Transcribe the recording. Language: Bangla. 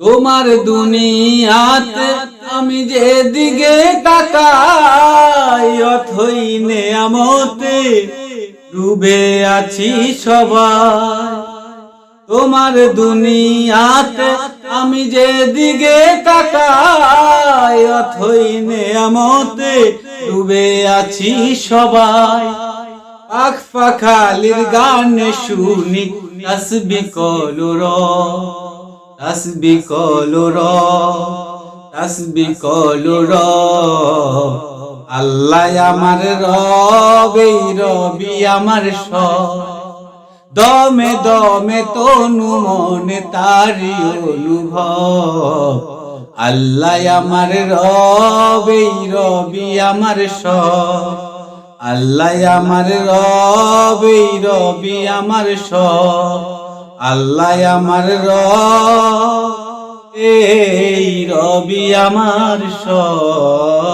তোমার দুনিয়াতে আমি যেদিকে তাকাই অথই নেয়ামতে ডুবে আছি সবাই। তোমার দুনিয়াতে আমি যেদিকে তাকাই অথই নেয়ামতে ডুবে আছি সবাই। পাখ পাখালির গান শুনি তাসবিহ কলুর তাসবিহ কলুর তাসবিহ কলুর আল্লাহ আমার রব, এই রবি আমার সব। দমে দমে তনু মনে তারি অনুভব। আল্লাহ আমার রব, এই রবি আমার সব। আল্লাহ আমার রব, এই রবি আমার সব। আল্লাহ আমার রব, এই রবি আমার সব।